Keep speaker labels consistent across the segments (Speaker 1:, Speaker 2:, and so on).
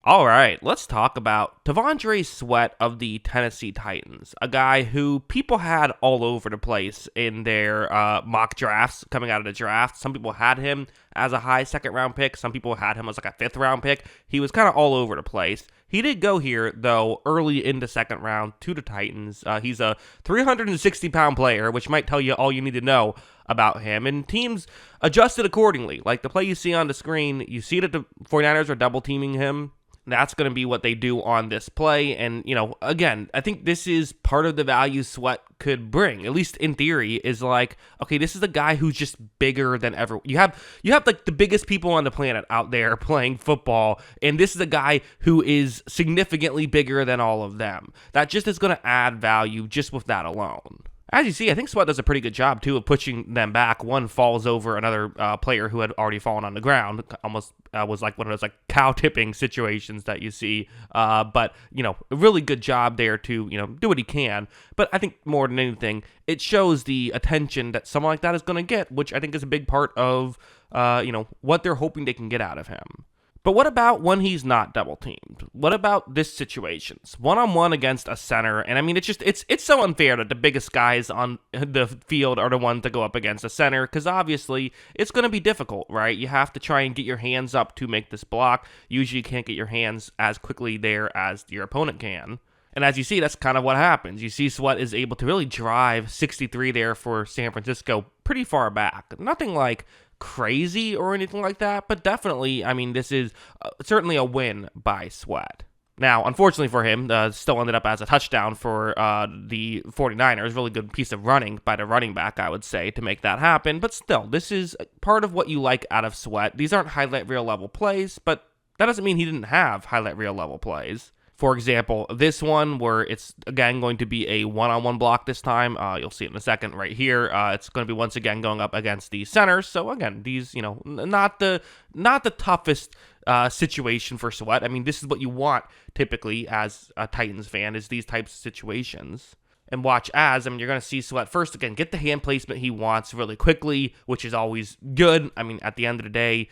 Speaker 1: All right, let's talk about T'Vondre Sweat of the Tennessee Titans, a guy who people had all over the place in their mock drafts coming out of the draft. Some people had him as a high second round pick. Some people had him as like a fifth round pick. He was kind of all over the place. He did go here, though, early in the second round to the Titans. He's a 360-pound player, which might tell you all you need to know about him. And teams adjusted accordingly. Like the play you see on the screen, you see that the 49ers are double teaming him. That's going to be what they do on this play. And, again, I think this is part of the value Sweat could bring, at least in theory, is like, okay, this is a guy who's just bigger than ever. You have like the biggest people on the planet out there playing football, and this is a guy who is significantly bigger than all of them. That just is going to add value just with that alone. As you see, I think Sweat does a pretty good job, too, of pushing them back. One falls over another player who had already fallen on the ground. Almost was like one of those like cow tipping situations that you see. But, a really good job there to, do what he can. But I think more than anything, it shows the attention that someone like that is going to get, which I think is a big part of, what they're hoping they can get out of him. But what about when he's not double teamed? What about this situations? One-on-one against a center, and I mean, it's so unfair that the biggest guys on the field are the ones that go up against a center, because obviously it's going to be difficult, right? You have to try and get your hands up to make this block. Usually you can't get your hands as quickly there as your opponent can. And as you see, that's kind of what happens. You see Sweat is able to really drive 63 there for San Francisco pretty far back. Nothing like crazy or anything like that, but definitely, I mean, this is certainly a win by Sweat. Now, unfortunately for him, still ended up as a touchdown for the 49ers. Really good piece of running by the running back, I would say, to make that happen. But still, this is part of what you like out of Sweat. These aren't highlight reel level plays, but that doesn't mean he didn't have highlight reel level plays. For example, this one where it's, again, going to be a one-on-one block this time. You'll see it in a second right here. It's going to be once again going up against the center. So, again, these, not the toughest situation for Sweat. I mean, this is what you want typically as a Titans fan, is these types of situations. And watch as, you're going to see Sweat first, again, get the hand placement he wants really quickly, which is always good. I mean, at the end of the day,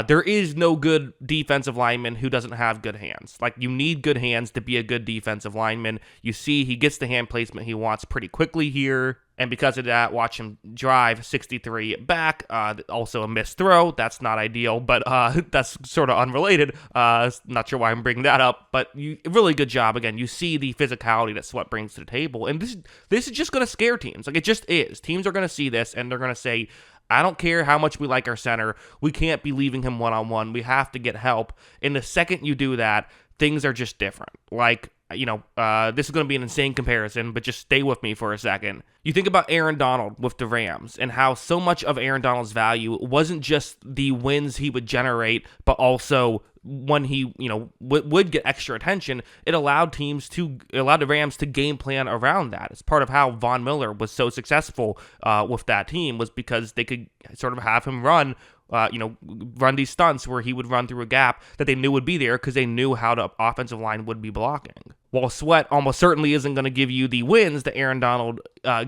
Speaker 1: there is no good defensive lineman who doesn't have good hands. Like, you need good hands to be a good defensive lineman. You see he gets the hand placement he wants pretty quickly here. And because of that, watch him drive 63 back. Also a missed throw. That's not ideal, but that's sort of unrelated. Not sure why I'm bringing that up, but really good job. Again, you see the physicality that Sweat brings to the table. And this is just going to scare teams. Like, it just is. Teams are going to see this, and they're going to say, I don't care how much we like our center. We can't be leaving him one-on-one. We have to get help. And the second you do that, things are just different. Like, this is going to be an insane comparison, but just stay with me for a second. You think about Aaron Donald with the Rams and how so much of Aaron Donald's value wasn't just the wins he would generate, but also when he, would get extra attention, it allowed the Rams to game plan around that. It's part of how Von Miller was so successful with that team, was because they could sort of have him run these stunts where he would run through a gap that they knew would be there because they knew how the offensive line would be blocking. While Sweat almost certainly isn't going to give you the wins that Aaron Donald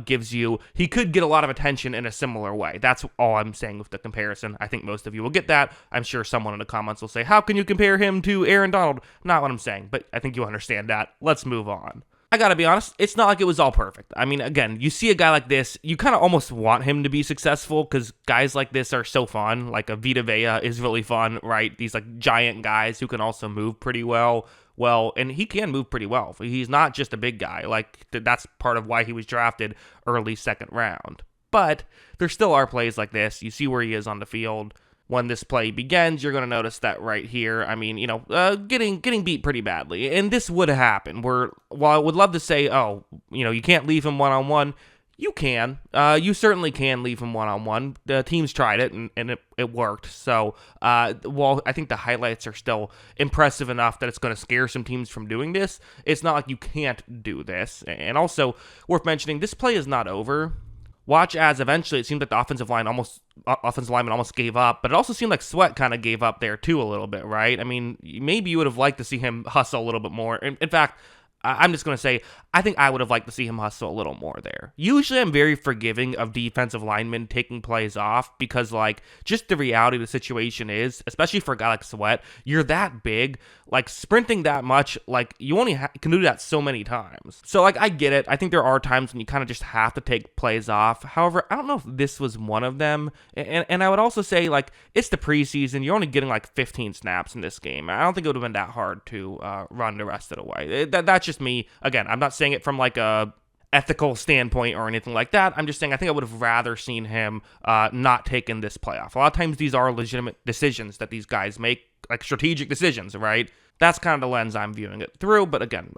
Speaker 1: gives you, he could get a lot of attention in a similar way. That's all I'm saying with the comparison. I think most of you will get that. I'm sure someone in the comments will say, how can you compare him to Aaron Donald? Not what I'm saying, but I think you understand that. Let's move on. I gotta be honest, it's not like it was all perfect. I mean, again, you see a guy like this, you kind of almost want him to be successful because guys like this are so fun. Like a Vita Vea is really fun, right? These like giant guys who can also move pretty well. Well, and he can move pretty well. He's not just a big guy. Like, that's part of why he was drafted early second round. But there still are plays like this. You see where he is on the field. When this play begins, you're going to notice that right here, I mean, getting beat pretty badly. And this would happen. While I would love to say, you can't leave him one-on-one, you can. You certainly can leave him one-on-one. The teams tried it, and it worked. So, while I think the highlights are still impressive enough that it's going to scare some teams from doing this, it's not like you can't do this. And also, worth mentioning, this play is not over. Watch as eventually it seemed like the offensive lineman almost gave up, but it also seemed like Sweat kind of gave up there too a little bit, right? I mean, maybe you would have liked to see him hustle a little bit more. In fact, I'm just going to say, I think I would have liked to see him hustle a little more there. Usually I'm very forgiving of defensive linemen taking plays off because, like, just the reality of the situation is, especially for a guy like Sweat, you're that big, like, sprinting that much, like, you only can do that so many times. So, like, I get it. I think there are times when you kind of just have to take plays off. However, I don't know if this was one of them. And I would also say, like, it's the preseason. You're only getting, like, 15 snaps in this game. I don't think it would have been that hard to run the rest of the way. That's just me. Again, I'm not saying it from like a ethical standpoint or anything like that. I'm just saying I think I would have rather seen him not taking this playoff. A lot of times these are legitimate decisions that these guys make, like strategic decisions, right? That's kind of the lens I'm viewing it through. But again,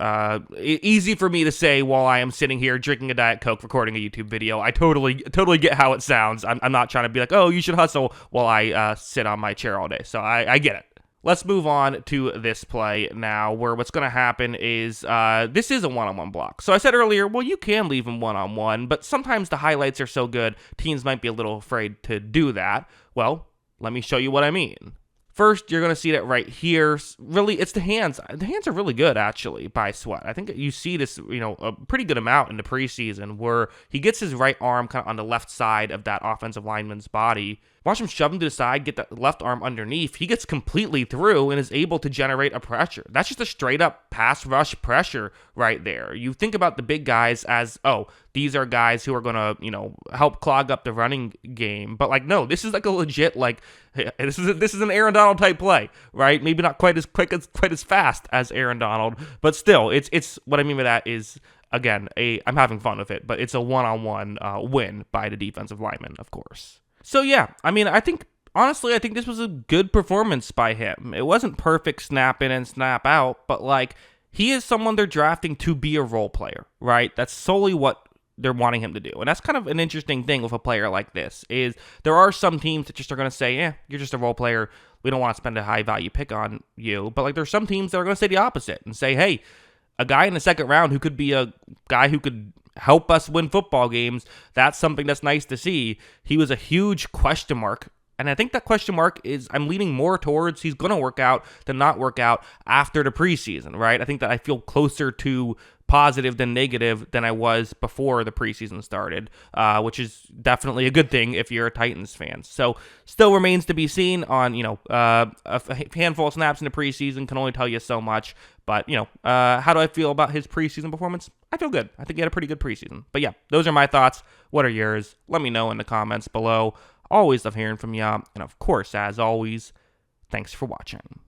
Speaker 1: easy for me to say while I am sitting here drinking a Diet Coke, recording a YouTube video. I totally get how it sounds. I'm not trying to be like, oh, you should hustle while I sit on my chair all day. So I get it. Let's move on to this play now, where what's going to happen is this is a one-on-one block. So I said earlier, well, you can leave him one-on-one, but sometimes the highlights are so good, teams might be a little afraid to do that. Well, let me show you what I mean. First, you're going to see that right here. Really, it's the hands. The hands are really good, actually, by Sweat. I think you see this, a pretty good amount in the preseason where he gets his right arm kind of on the left side of that offensive lineman's body. Watch him shove him to the side, get that left arm underneath. He gets completely through and is able to generate a pressure. That's just a straight up pass rush pressure right there. You think about the big guys as, oh, these are guys who are going to, help clog up the running game. But like, no, this is like a legit, like, this is an Aaron Donald type play, right? Maybe not quite as quick, quite as fast as Aaron Donald, but still, it's what I mean by that is, again, I'm having fun with it, but it's a one-on-one win by the defensive lineman, of course. So yeah, I mean, honestly, I think this was a good performance by him. It wasn't perfect snap in and snap out, but like, he is someone they're drafting to be a role player, right? That's solely what they're wanting him to do. And that's kind of an interesting thing with a player like this, is there are some teams that just are going to say, you're just a role player. We don't want to spend a high value pick on you. But like, there's some teams that are going to say the opposite and say, hey, a guy in the second round who could be a guy who could help us win football games, that's something that's nice to see. He was a huge question mark. And I think that question mark is, I'm leaning more towards he's going to work out than not work out after the preseason, right? I think that I feel closer to positive than negative than I was before the preseason started, which is definitely a good thing if you're a Titans fan. So still remains to be seen on, a handful of snaps in the preseason can only tell you so much. But, how do I feel about his preseason performance? I feel good. I think he had a pretty good preseason. But yeah, those are my thoughts. What are yours? Let me know in the comments below. Always love hearing from you. And of course, as always, thanks for watching.